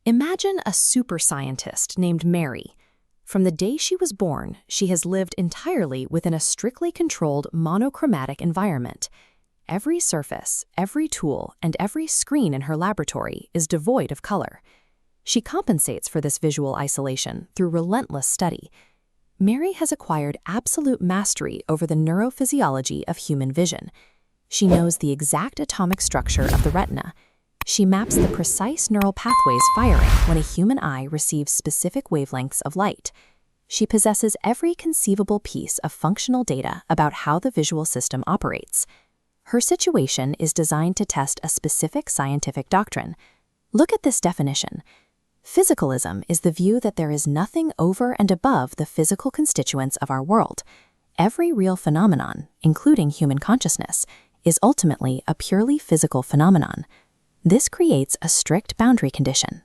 Imagine a super scientist named Mary. From the day she was born, she has lived entirely within a strictly controlled monochromatic environment. Every surface, every tool, and every screen in her laboratory is devoid of color. She compensates for this visual isolation through relentless study. Mary has acquired absolute mastery over the neurophysiology of human vision. She knows the exact atomic structure of the retina. She maps the precise neural pathways firing when a human eye receives specific wavelengths of light. She possesses every conceivable piece of functional data about how the visual system operates. Her situation is designed to test a specific scientific doctrine. Look at this definition. Physicalism is the view that there is nothing over and above the physical constituents of our world. Every real phenomenon, including human consciousness, is ultimately a purely physical phenomenon. This creates a strict boundary condition.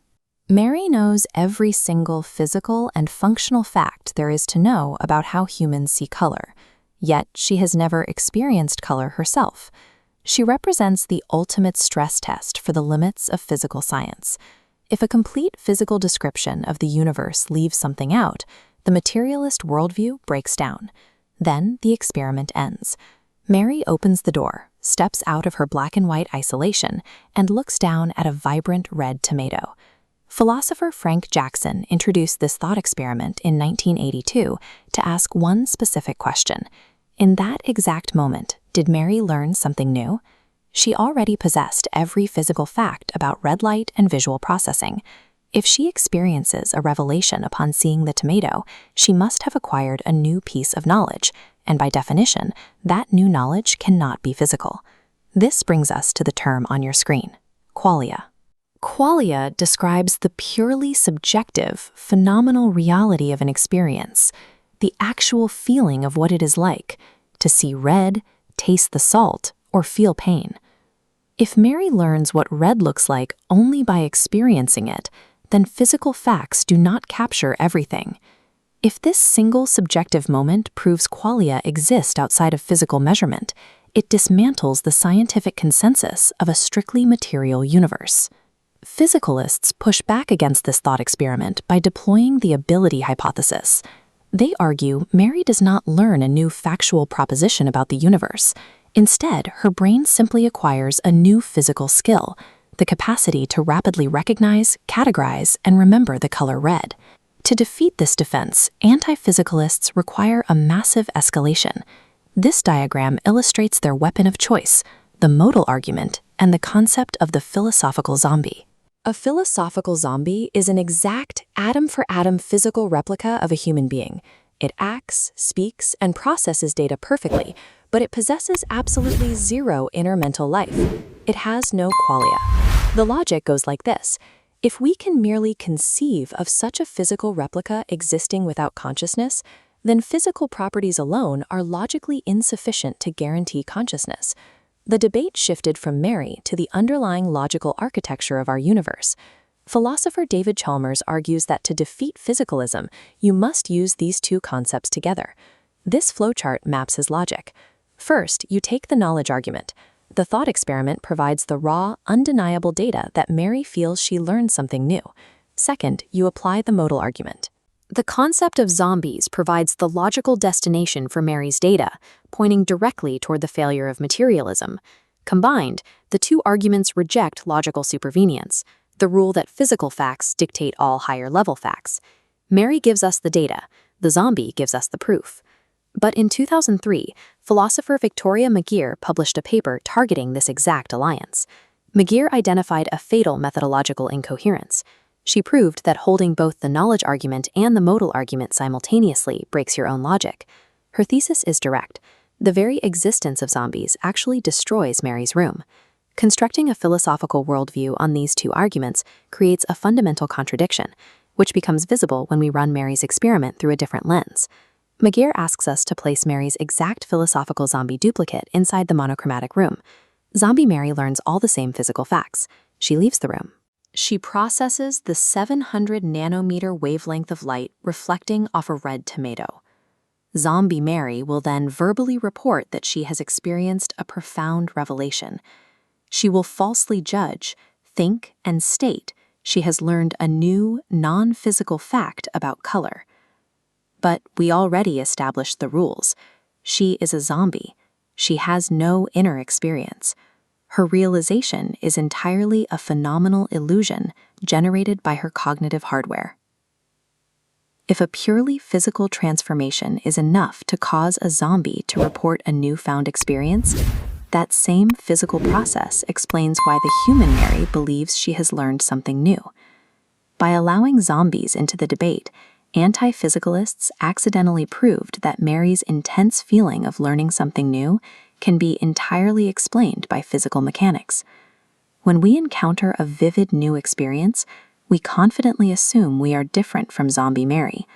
Mary knows every single physical and functional fact there is to know about how humans see color, yet she has never experienced color herself. She represents the ultimate stress test for the limits of physical science. If a complete physical description of the universe leaves something out, the materialist worldview breaks down. Then the experiment ends. Mary opens the door, steps out of her black and white isolation, and looks down at a vibrant red tomato. Philosopher Frank Jackson introduced this thought experiment in 1982 to ask one specific question. In that exact moment, did Mary learn something new? She already possessed every physical fact about red light and visual processing. If she experiences a revelation upon seeing the tomato, she must have acquired a new piece of knowledge, and by definition, that new knowledge cannot be physical. This brings us to the term on your screen, qualia. Qualia describes the purely subjective, phenomenal reality of an experience, the actual feeling of what it is like to see red, taste the salt, or feel pain. If Mary learns what red looks like only by experiencing it, then physical facts do not capture everything. If this single subjective moment proves qualia exist outside of physical measurement, it dismantles the scientific consensus of a strictly material universe. Physicalists push back against this thought experiment by deploying the ability hypothesis. They argue Mary does not learn a new factual proposition about the universe. Instead, her brain simply acquires a new physical skill, the capacity to rapidly recognize, categorize, and remember the color red. To defeat this defense, anti-physicalists require a massive escalation. This diagram illustrates their weapon of choice, the modal argument, and the concept of the philosophical zombie. A philosophical zombie is an exact atom-for-atom physical replica of a human being. It acts, speaks, and processes data perfectly, but it possesses absolutely zero inner mental life. It has no qualia. The logic goes like this. If we can merely conceive of such a physical replica existing without consciousness, then physical properties alone are logically insufficient to guarantee consciousness. The debate shifted from Mary to the underlying logical architecture of our universe. Philosopher David Chalmers argues that to defeat physicalism, you must use these two concepts together. This flowchart maps his logic. First, you take the knowledge argument. The thought experiment provides the raw, undeniable data that Mary feels she learned something new. Second, you apply the modal argument. The concept of zombies provides the logical destination for Mary's data, pointing directly toward the failure of materialism. Combined, the two arguments reject logical supervenience, the rule that physical facts dictate all higher-level facts. Mary gives us the data, the zombie gives us the proof. But in 2003, philosopher Victoria McGeer published a paper targeting this exact alliance. McGeer identified a fatal methodological incoherence. She proved that holding both the knowledge argument and the modal argument simultaneously breaks your own logic. Her thesis is direct. The very existence of zombies actually destroys Mary's room. Constructing a philosophical worldview on these two arguments creates a fundamental contradiction, which becomes visible when we run Mary's experiment through a different lens. McGeer asks us to place Mary's exact philosophical zombie duplicate inside the monochromatic room. Zombie Mary learns all the same physical facts. She leaves the room. She processes the 700 nanometer wavelength of light reflecting off a red tomato. Zombie Mary will then verbally report that she has experienced a profound revelation. She will falsely judge, think, and state She has learned a new, non-physical fact about color. But we already established the rules. She is a zombie. She has no inner experience. Her realization is entirely a phenomenal illusion generated by her cognitive hardware. If a purely physical transformation is enough to cause a zombie to report a newfound experience, that same physical process explains why the human Mary believes she has learned something new. By allowing zombies into the debate, anti-physicalists accidentally proved that Mary's intense feeling of learning something new can be entirely explained by physical mechanics. When we encounter a vivid new experience, we confidently assume we are different from Zombie Mary.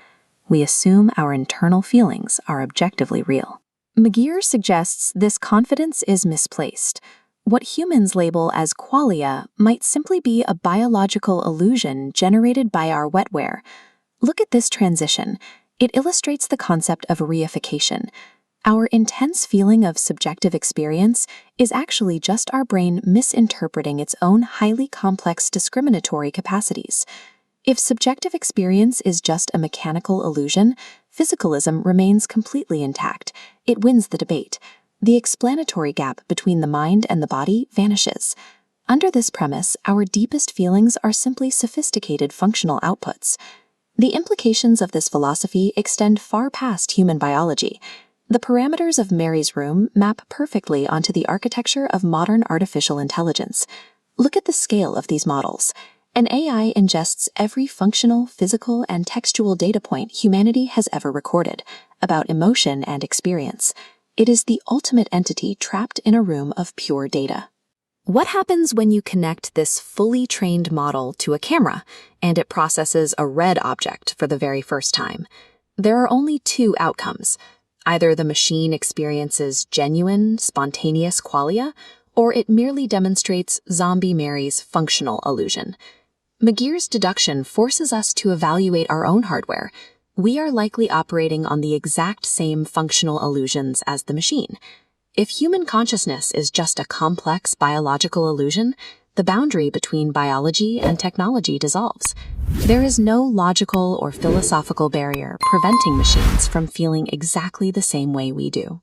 We assume our internal feelings are objectively real. McGeer suggests this confidence is misplaced. What humans label as qualia might simply be a biological illusion generated by our wetware. Look at this transition. It illustrates the concept of reification. Our intense feeling of subjective experience is actually just our brain misinterpreting its own highly complex discriminatory capacities. If subjective experience is just a mechanical illusion, physicalism remains completely intact. It wins the debate. The explanatory gap between the mind and the body vanishes. Under this premise, our deepest feelings are simply sophisticated functional outputs. The implications of this philosophy extend far past human biology. The parameters of Mary's room map perfectly onto the architecture of modern artificial intelligence. Look at the scale of these models. An AI ingests every functional, physical, and textual data point humanity has ever recorded about emotion and experience. It is the ultimate entity trapped in a room of pure data. What happens when you connect this fully trained model to a camera and it processes a red object for the very first time? There are only two outcomes. Either the machine experiences genuine, spontaneous qualia, or it merely demonstrates Zombie Mary's functional illusion. McGeer's deduction forces us to evaluate our own hardware. We are likely operating on the exact same functional illusions as the machine. If human consciousness is just a complex biological illusion, the boundary between biology and technology dissolves. There is no logical or philosophical barrier preventing machines from feeling exactly the same way we do.